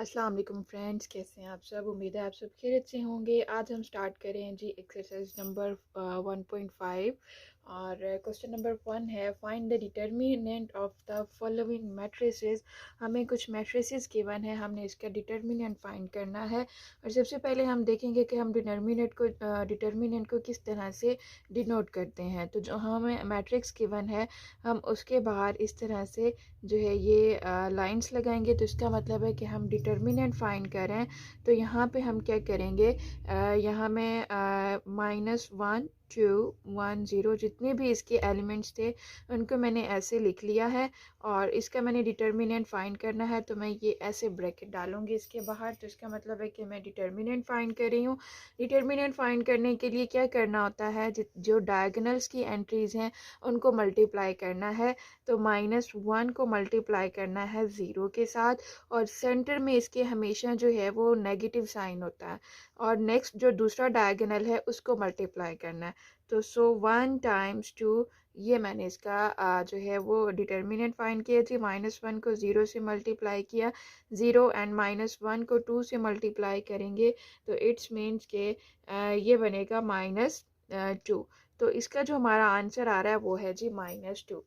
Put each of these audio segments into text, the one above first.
अस्सलाम वालेकुम फ्रेंड्स, कैसे हैं आप सब। उम्मीद है आप सब खैरियत से होंगे। आज हम स्टार्ट करें जी एक्सरसाइज नंबर 1.5 और क्वेश्चन नंबर 1 है find the determinant of the following matrices. हमें कुछ मैट्रिसेस गिवन है, हमने इसका डिटर्मिनेंट फाइंड करना है। और सबसे पहले हम देखेंगे कि हम डिटर्मिनेंट को किस तरह से डिनोट करते हैं। तो जो हमें मैट्रिक्स गिवन है हम उसके बाहर इस तरह से जो है ये लाइंस लगाएंगे। तो इसका मतलब है कि हम डिटर्मिनेंट फाइंड करें। तो यहाँ पे हम क्या करेंगे, यहाँ में -1 2 1 0 जितने भी इसके एलिमेंट्स थे उनको मैंने ऐसे लिख लिया है और इसका मैंने डिटर्मिनेंट फाइंड करना है। तो मैं ये ऐसे ब्रैकेट डालूंगी इसके बाहर। तो इसका मतलब है कि मैं डिटर्मिनेंट फाइंड कर रही हूँ। डिटर्मिनेंट फाइंड करने के लिए क्या करना होता है, जो डायगोनल्स की एंट्रीज हैं उनको मल्टीप्लाई करना है। तो -1 को मल्टीप्लाई करना है 0 के साथ और सेंटर में इसके हमेशा जो है वो नेगेटिव साइन होता है। और नेक्स्ट जो दूसरा डायगोनल है उसको मल्टीप्लाई करना है। तो 1 टाइम्स 2, ये मैंने इसका जो है वो डिटर्मिनेंट फाइंड किया थी। -1 को 0 से मल्टीप्लाई किया, 0 एंड -1 को 2 से मल्टीप्लाई करेंगे तो इट्स मीन्स के ये बनेगा -2। तो इसका जो हमारा आंसर आ रहा है वो है जी -2।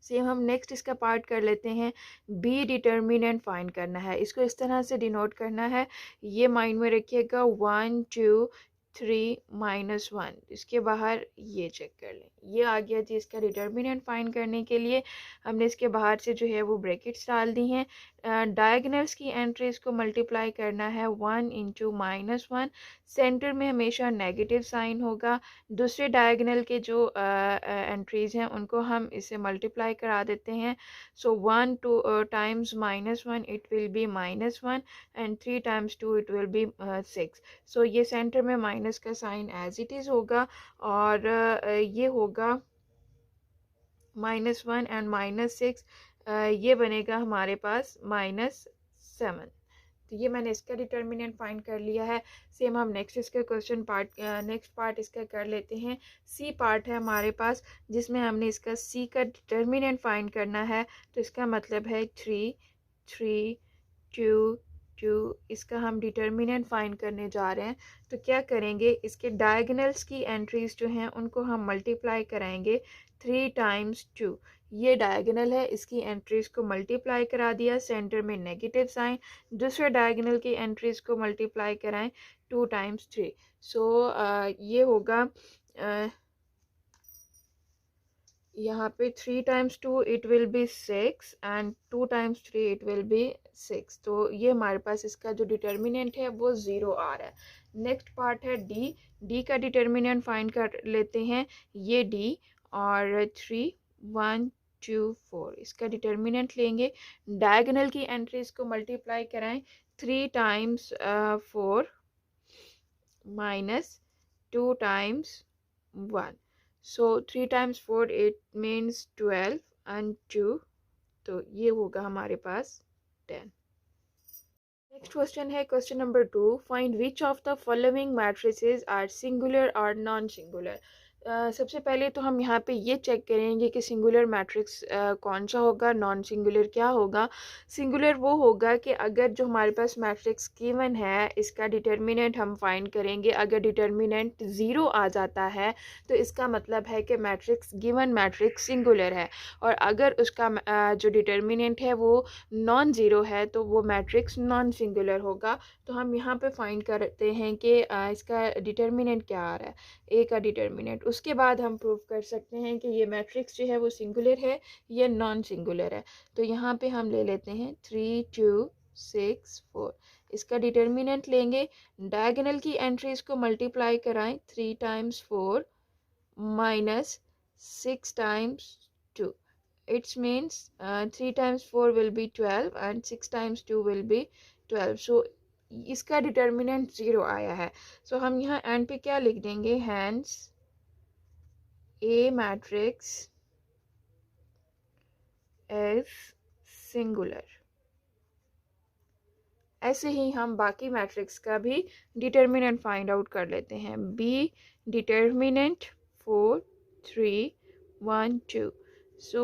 सेम हम नेक्स्ट इसका पार्ट कर लेते हैं। बी डिटर्मिनेंट फाइंड करना है, इसको इस तरह से डिनोट करना है। ये माइंड में रखिएगा 1 2 3 -1। इसके बाहर ये चेक कर लें, ये आ गया जी इसका डिटर्मिनेंट फाइंड करने के लिए हमने इसके बाहर से जो है वो ब्रैकेट्स डाल दी हैं। डायगोनल्स की एंट्रीज को मल्टीप्लाई करना है 1 इंटू -1। सेंटर में हमेशा नेगेटिव साइन होगा। दूसरे डायगोनल के जो एंट्रीज हैं उनको हम इसे मल्टीप्लाई करा देते हैं। सो 1 2 times -1 it will be -1 and 3 times 2 it will be 6। सो ये सेंटर में माइनस का साइन एज इट इज़ होगा और ये होगा -1 एंड -6, ये बनेगा हमारे पास -7। तो ये मैंने इसका डिटर्मिनेंट फाइंड कर लिया है। सेम हम नेक्स्ट इसका क्वेश्चन पार्ट नेक्स्ट पार्ट इसका कर लेते हैं। सी पार्ट है हमारे पास जिसमें हमने इसका सी का डिटर्मिनेंट फाइंड करना है। तो इसका मतलब है 3 3 2 2, इसका हम डिटर्मिनेंट फाइंड करने जा रहे हैं। तो क्या करेंगे, इसके डायगोनल्स की एंट्रीज जो हैं उनको हम मल्टीप्लाई कराएंगे 3 टाइम्स 2। ये डायगोनल है, इसकी एंट्रीज को मल्टीप्लाई करा दिया, सेंटर में नेगेटिव साइन। दूसरे डायगोनल की एंट्रीज को मल्टीप्लाई कराएं 2 टाइम्स 3। सो ये होगा यहाँ पे 3 times 2 it will be 6 and 2 times 3 it will be 6। तो ये हमारे पास इसका जो डिटर्मिनेंट है वो 0 आ रहा है। नेक्स्ट पार्ट है डी। डी का डिटर्मिनेंट फाइंड कर लेते हैं। ये डी और 3 1 2 4 इसका डिटर्मिनेंट लेंगे। डायगोनल की एंट्रीज को मल्टीप्लाई कराएं 3 times 4 minus 2 times 1। So 3 times 4 it means 12 and 2, तो ये होगा हमारे पास 10। नेक्स्ट क्वेश्चन है question number 2, find which of the following matrices are singular और नॉन सिंगुलर। सबसे पहले तो हम यहाँ पे ये चेक करेंगे कि सिंगुलर मैट्रिक्स कौन सा होगा, नॉन सिंगुलर क्या होगा। सिंगुलर वो होगा कि अगर जो हमारे पास मैट्रिक्स गिवन है इसका डिटर्मिनेंट हम फाइंड करेंगे, अगर डिटर्मिनेंट 0 आ जाता है तो इसका मतलब है कि मैट्रिक्स गिवन मैट्रिक्स सिंगुलर है। और अगर उसका जो डिटर्मिनेंट है वो नॉन ज़ीरो है तो वो मैट्रिक्स नॉन सिंगुलर होगा। तो हम यहाँ पे फाइंड करते हैं कि इसका डिटर्मिनेंट क्या आ रहा है, ए का डिटर्मिनेंट। उसके बाद हम प्रूव कर सकते हैं कि ये मैट्रिक्स जो है वो सिंगुलर है या नॉन सिंगुलर है। तो यहाँ पे हम ले लेते हैं 3 2 6 4, इसका डिटर्मिनेंट लेंगे। डायगोनल की एंट्रीज को मल्टीप्लाई कराएं 3 times 4 minus 6 times 2। It means 3 times 4 will be 12 and 6 times 2 will be 12। So इसका डिटर्मिनेंट 0 आया है। सो हम यहाँ एंड पे क्या लिख देंगे, hence a matrix is singular. ऐसे ही हम बाकी मैट्रिक्स का भी डिटर्मिनेंट फाइंड आउट कर लेते हैं। B determinant 4 3 1 2। सो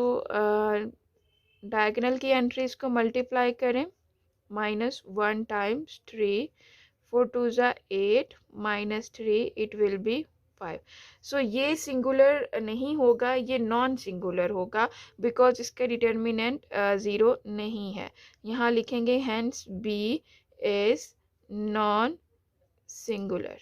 डायगोनल की एंट्रीज को मल्टीप्लाई करें minus 1 times 3, 4 2 ज़ा 8 minus 3 it will be 5. सो ये सिंगुलर नहीं होगा, ये नॉन सिंगुलर होगा बिकॉज इसका डिटर्मिनेंट 0 नहीं है. यहाँ लिखेंगे hence B is non singular.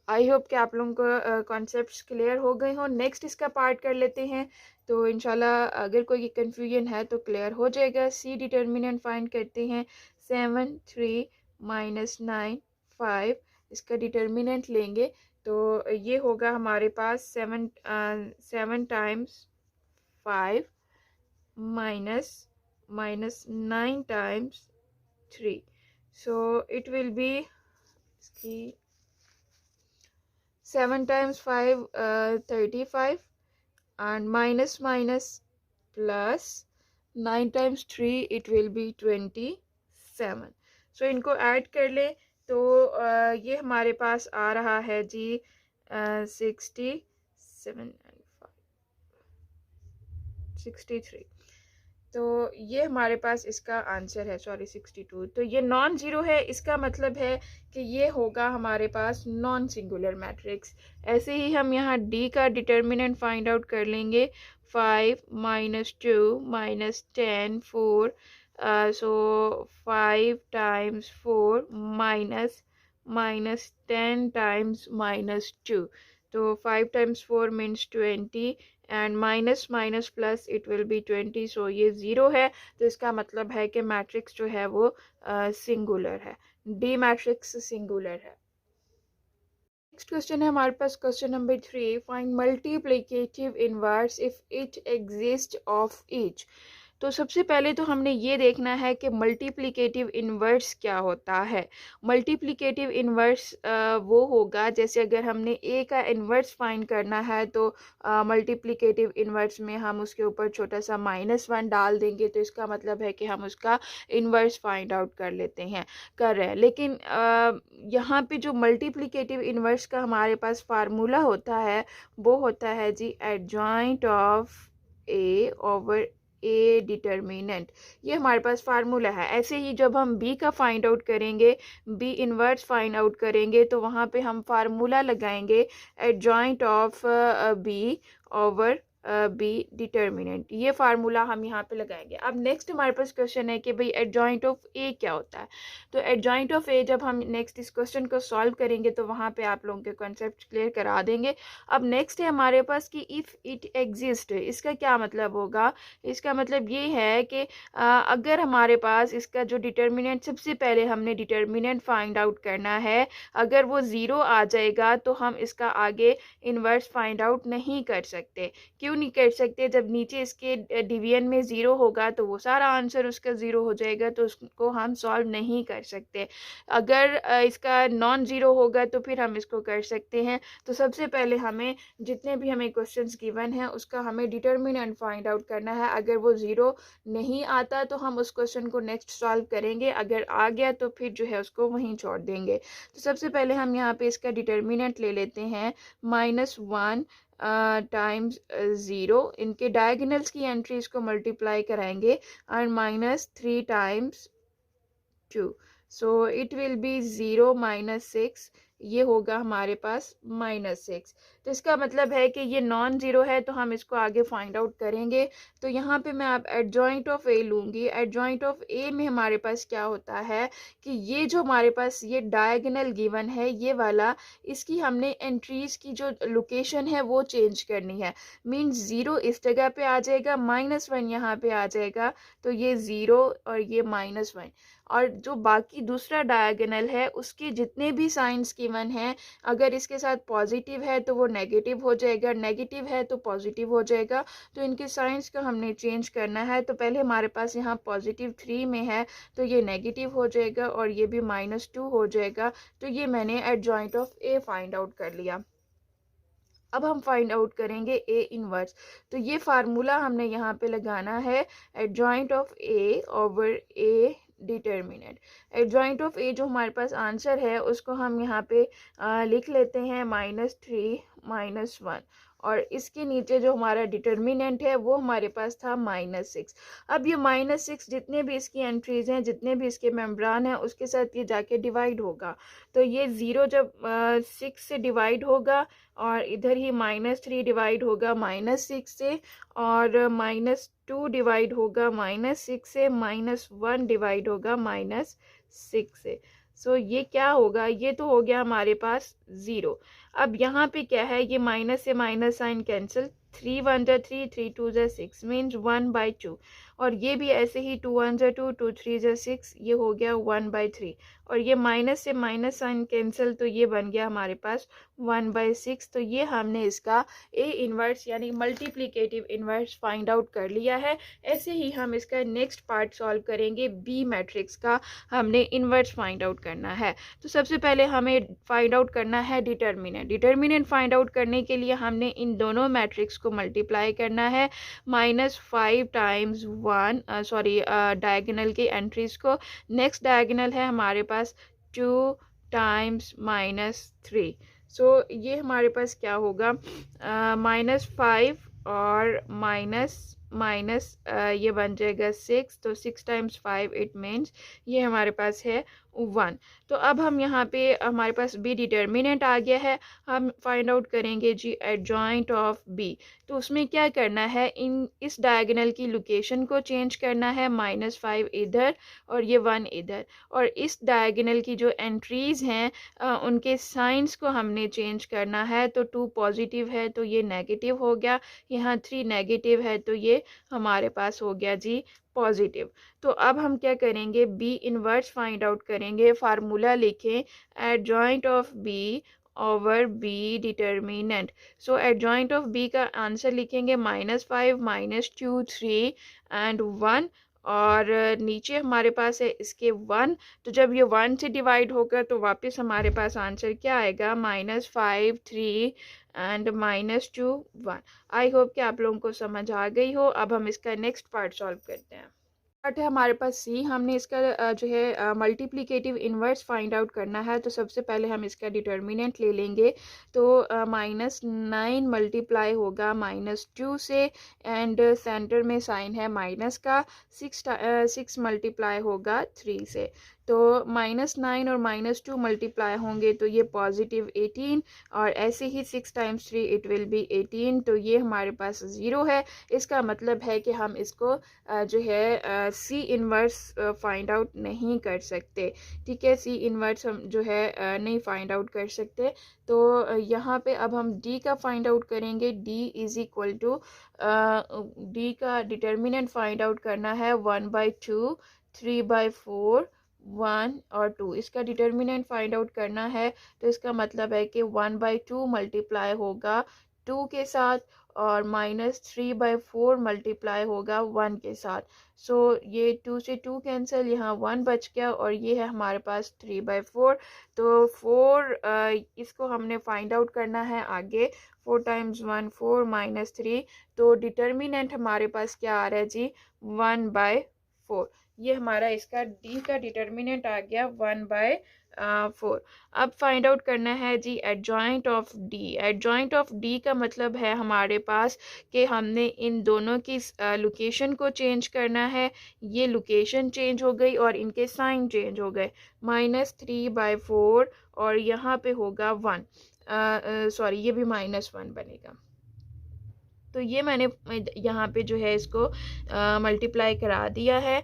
I hope कि आप लोगों को कॉन्सेप्ट्स क्लियर हो गए हो. नेक्स्ट इसका पार्ट कर लेते हैं, तो इंशाल्लाह अगर कोई कंफ्यूजन है तो क्लियर हो जाएगा. सी डिटर्मिनेंट फाइंड करते हैं. 7 3 माइनस 9 5, इसका डिटर्मिनेंट लेंगे तो ये होगा हमारे पास 7 times 5 minus 9 times 3. So it will be इसकी 7 times 5 35 and minus plus 9 times 3 it will be 27. so इनको ऐड कर ले तो ये हमारे पास आ रहा है जी 67 63. तो ये हमारे पास इसका आंसर है. सॉरी 62. तो ये नॉन ज़ीरो है, इसका मतलब है कि ये होगा हमारे पास नॉन सिंगुलर मैट्रिक्स. ऐसे ही हम यहाँ डी का डिटर्मिनेंट फाइंड आउट कर लेंगे. 5 माइनस 2 माइनस 10 4. सो 5 टाइम्स 4 माइनस 10 टाइम्स -2. तो 5 times 4 means 20 and minus plus it will be 20. सो ये 0 है, तो इसका मतलब है कि मैट्रिक्स जो है वो सिंगुलर है. डी मैट्रिक्स सिंगुलर है. नेक्स्ट क्वेश्चन है हमारे पास question number 3. Find multiplicative inverse if it exist of each. तो सबसे पहले तो हमने ये देखना है कि मल्टीप्लिकेटिव इन्वर्स क्या होता है. मल्टीप्लिकेटिव इन्वर्स वो होगा जैसे अगर हमने ए का इन्वर्स फाइंड करना है तो मल्टीप्लिकेटिव इन्वर्स में हम उसके ऊपर छोटा सा -1 डाल देंगे, तो इसका मतलब है कि हम उसका इन्वर्स फाइंड आउट कर रहे हैं. लेकिन यहाँ पे जो मल्टीप्लिकेटिव इन्वर्स का हमारे पास फार्मूला होता है वो होता है जी adjoint of A over A determinant. ये हमारे पास फार्मूला है. ऐसे ही जब हम बी का फाइंड आउट करेंगे, बी इन्वर्स फाइंड आउट करेंगे, तो वहाँ पे हम फार्मूला लगाएंगे adjoint of B over B determinant. ये फार्मूला हम यहाँ पे लगाएंगे. अब नेक्स्ट हमारे पास क्वेश्चन है कि भाई एडजॉइंट ऑफ ए क्या होता है. तो एडजॉइंट ऑफ ए जब हम नेक्स्ट इस क्वेश्चन को सॉल्व करेंगे तो वहाँ पे आप लोगों के कॉन्सेप्ट क्लियर करा देंगे. अब नेक्स्ट है हमारे पास कि इफ़ इट एग्जिस्ट. इसका क्या मतलब होगा. इसका मतलब ये है कि अगर हमारे पास इसका जो डिटर्मिनेंट, सबसे पहले हमने डिटर्मिनेंट फाइंड आउट करना है. अगर वो 0 आ जाएगा तो हम इसका आगे इन्वर्स फाइंड आउट नहीं कर सकते. क्यों नहीं कर सकते. जब नीचे इसके डिवीजन में 0 होगा तो वो सारा आंसर उसका 0 हो जाएगा, तो उसको हम सॉल्व नहीं कर सकते. अगर इसका नॉन ज़ीरो होगा तो फिर हम इसको कर सकते हैं. तो सबसे पहले हमें जितने भी हमें क्वेश्चंस गिवन हैं उसका हमें डिटर्मिनेंट फाइंड आउट करना है. अगर वो 0 नहीं आता तो हम उस क्वेश्चन को नेक्स्ट सॉल्व करेंगे. अगर आ गया तो फिर जो है उसको वहीं छोड़ देंगे. तो सबसे पहले हम यहाँ पे इसका डिटर्मिनेंट ले लेते हैं. -1 टाइम्स 0. इनके डायगोनल्स की एंट्रीज को मल्टीप्लाई कराएंगे and -3 times 2. So it will be 0 -6. ये होगा हमारे पास -6. तो इसका मतलब है कि ये नॉन ज़ीरो है, तो हम इसको आगे फाइंड आउट करेंगे. तो यहाँ पे मैं आप एडजॉइंट ऑफ ए लूँगी. एडजॉइंट ऑफ ए में हमारे पास क्या होता है कि ये जो हमारे पास ये डायगोनल गिवन है ये वाला, इसकी हमने एंट्रीज की जो लोकेशन है वो चेंज करनी है. मीन्स 0 इस जगह पे आ जाएगा, -1 यहाँ पे आ जाएगा, तो ये 0 और ये -1. और जो बाकी दूसरा डायगोनल है उसके जितने भी साइंस गिवन हैं, अगर इसके साथ पॉजिटिव है तो वो नेगेटिव हो जाएगा, नेगेटिव है तो पॉजिटिव हो जाएगा. तो इनके साइंस को हमने चेंज करना है. तो पहले हमारे पास यहाँ +3 में है तो ये नेगेटिव हो जाएगा और ये भी -2 हो जाएगा. तो ये मैंने adjoint of A find out कर लिया. अब हम फाइंड आउट करेंगे ए इनवर्स. तो ये फार्मूला हमने यहाँ पे लगाना है adjoint of A over A determinant. Adjoint of A जो हमारे पास आंसर है उसको हम यहाँ पे लिख लेते हैं -3 -1. और इसके नीचे जो हमारा डिटर्मिनेंट है वो हमारे पास था -6। अब ये -6 जितने भी इसकी एंट्रीज हैं, जितने भी इसके मेम्ब्रान हैं, उसके साथ ये जाके डिवाइड होगा। तो ये 0 जब 6 से डिवाइड होगा और इधर ही -3 डिवाइड होगा -6 से, और -2 डिवाइड होगा -6 से, -1 डिवाइड होगा -6 से। सो ये क्या होगा, ये तो हो गया हमारे पास 0। अब यहाँ पे क्या है, ये माइनस से माइनस साइन कैंसिल, 3 1 जा 3, 3 2 जा 6 मीन्स 1/2, और ये भी ऐसे ही 2 1 जा 2, 2 3 जा 6, ये हो गया 1/3, और ये माइनस से माइनस साइन कैंसिल, तो ये बन गया हमारे पास 1/6। तो ये हमने इसका ए इन्वर्स यानी मल्टीप्लिकेटिव इन्वर्स फाइंड आउट कर लिया है। ऐसे ही हम इसका नेक्स्ट पार्ट सॉल्व करेंगे, बी मैट्रिक्स का हमने इन्वर्स फाइंड आउट करना है। तो सबसे पहले हमें फाइंड आउट करना है डिटर्मिनेंट। डिटर्मिनेंट फाइंड आउट करने के लिए हमने इन दोनों मैट्रिक्स को मल्टीप्लाई करना है, -5 टाइम्स 1 डायगोनल की एंट्रीज को। नेक्स्ट डायगोनल है हमारे पास 2 टाइम्स -3। सो ये हमारे पास क्या होगा, -5 और माइनस ये बन जाएगा 6, तो 6 टाइम्स 5 इट मीन्स ये हमारे पास है 1। तो अब हम यहाँ पे हमारे पास बी डिटर्मिनेंट आ गया है, हम फाइंड आउट करेंगे जी एडजॉइंट ऑफ बी। तो उसमें क्या करना है, इस डायगोनल की लोकेशन को चेंज करना है, -5 इधर और ये 1 इधर, और इस डायगोनल की जो एंट्रीज हैं उनके साइंस को हमने चेंज करना है। तो 2 पॉजिटिव है तो ये नेगेटिव हो गया, यहाँ 3 नेगेटिव है तो ये हमारे पास हो गया जी पॉजिटिव। तो अब हम क्या करेंगे, बी इनवर्स फाइंड आउट करेंगे। फार्मूला लिखें, adjoint of B over B determinant. So adjoint of B का आंसर लिखेंगे -5 -2 3 एंड 1, और नीचे हमारे पास है इसके 1। तो जब ये 1 से डिवाइड होगा तो वापस हमारे पास आंसर क्या आएगा, -5 3 एंड -2 1। आई होप कि आप लोगों को समझ आ गई हो। अब हम इसका नेक्स्ट पार्ट सॉल्व करते हैं। पार्ट है हमारे पास सी, हमने इसका जो है मल्टीप्लिकेटिव इन्वर्स फाइंड आउट करना है। तो सबसे पहले हम इसका डिटर्मिनेंट ले लेंगे। तो -9 मल्टीप्लाई होगा -2 से, एंड सेंटर में साइन है माइनस का। 6 मल्टीप्लाई होगा 3 से। तो -9 और -2 मल्टीप्लाई होंगे तो ये पॉजिटिव 18, और ऐसे ही 6 टाइम्स 3 इट विल बी 18। तो ये हमारे पास 0 है। इसका मतलब है कि हम इसको जो है सी इन्वर्स फाइंड आउट नहीं कर सकते। ठीक है, सी इन्वर्स हम जो है नहीं फाइंड आउट कर सकते। तो यहाँ पे अब हम डी का फाइंड आउट करेंगे। D is equal to, D का डिटर्मिनेंट फाइंड आउट करना है 1/2 3/4 1 और 2। इसका डिटर्मिनेंट फाइंड आउट करना है। तो इसका मतलब है कि 1/2 मल्टीप्लाई होगा 2 के साथ, और -3/4 मल्टीप्लाई होगा 1 के साथ। सो ये 2 से 2 कैंसिल, यहाँ 1 बच गया, और ये है हमारे पास 3/4। तो 4 इसको हमने फाइंड आउट करना है आगे। 4 टाइम्स 1 4 -3। तो डिटर्मिनेंट हमारे पास क्या आ रहा है जी, 1/4। ये हमारा इसका डी का डिटर्मिनेंट आ गया 1/4। अब फाइंड आउट करना है जी adjoint of D. Adjoint of D का मतलब है हमारे पास कि हमने इन दोनों की लोकेशन को चेंज करना है। ये लोकेशन चेंज हो गई और इनके साइन चेंज हो गए, -3/4 और यहाँ पे होगा 1, सॉरी ये भी -1 बनेगा। तो ये मैंने यहाँ पे जो है इसको मल्टीप्लाई करा दिया है,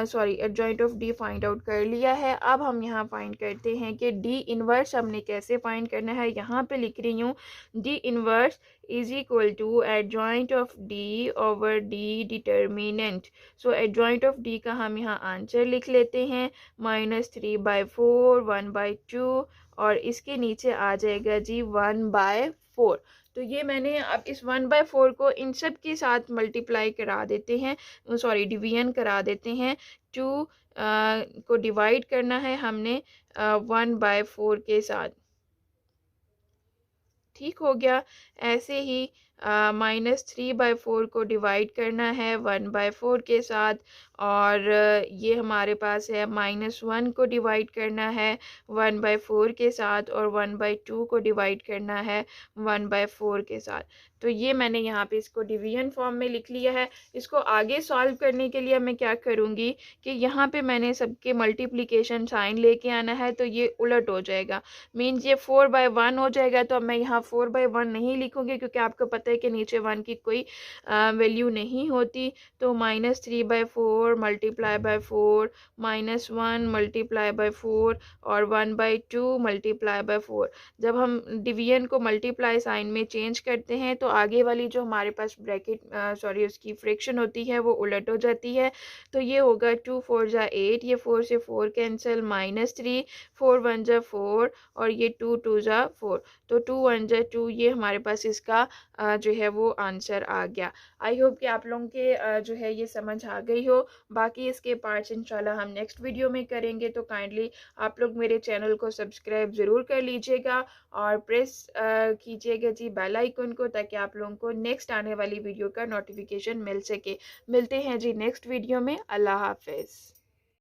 sorry adjoint of D find out कर लिया है। अब हम यहाँ फाइंड करते हैं कि डी इन्वर्स हमने कैसे फाइंड करना है। यहाँ पे लिख रही हूँ, D inverse is equal to adjoint of D over D determinant. So adjoint of D का हम यहाँ आंसर लिख लेते हैं, -3/4 1/2, और इसके नीचे आ जाएगा जी 1/4। तो ये मैंने अब इस 1/4 को इन सब के साथ मल्टीप्लाई करा देते हैं, सॉरी डिवीजन करा देते हैं। 2 को डिवाइड करना है हमने 1/4 के साथ। ठीक हो गया। ऐसे ही -3/4 को डिवाइड करना है 1/4 के साथ, और ये हमारे पास है -1 को डिवाइड करना है 1/4 के साथ, और 1/2 को डिवाइड करना है 1/4 के साथ। तो ये मैंने यहाँ पे इसको डिवीजन फॉर्म में लिख लिया है। इसको आगे सॉल्व करने के लिए मैं क्या करूँगी कि यहाँ पे मैंने सबके मल्टीप्लिकेशन साइन लेके आना है, तो ये उलट हो जाएगा, मीन्स ये 4/1 हो जाएगा। तो अब मैं यहाँ 4/1 नहीं लिखूँगी क्योंकि आपको पता है कि नीचे 1 की कोई वैल्यू नहीं होती। तो -3/4 मल्टीप्लाई बाय 4 -1 मल्टीप्लाई बाय 4 और 1/2 मल्टीप्लाई बाय 4। जब हम डिवीजन को मल्टीप्लाई साइन में चेंज करते हैं तो आगे वाली जो हमारे पास उसकी फ्रैक्शन होती है वो उलट हो जाती है। तो ये होगा 2 4 जा 8, ये 4 से 4 कैंसिल, -3 4 1 जा 4 और ये 2 2 जा 4, तो 2 1 जा 2, ये हमारे पास इसका जो है वो आंसर आ गया। आई होप कि आप लोगों के जो है ये समझ आ गई हो। बाकी इसके पार्ट्स इंशाल्लाह हम नेक्स्ट वीडियो में करेंगे, तो काइंडली आप लोग मेरे चैनल को सब्सक्राइब ज़रूर कर लीजिएगा और प्रेस कीजिएगा जी बेल आइकन को, ताकि आप लोगों को नेक्स्ट आने वाली वीडियो का नोटिफिकेशन मिल सके। मिलते हैं जी नेक्स्ट वीडियो में। अल्लाह हाफिज़।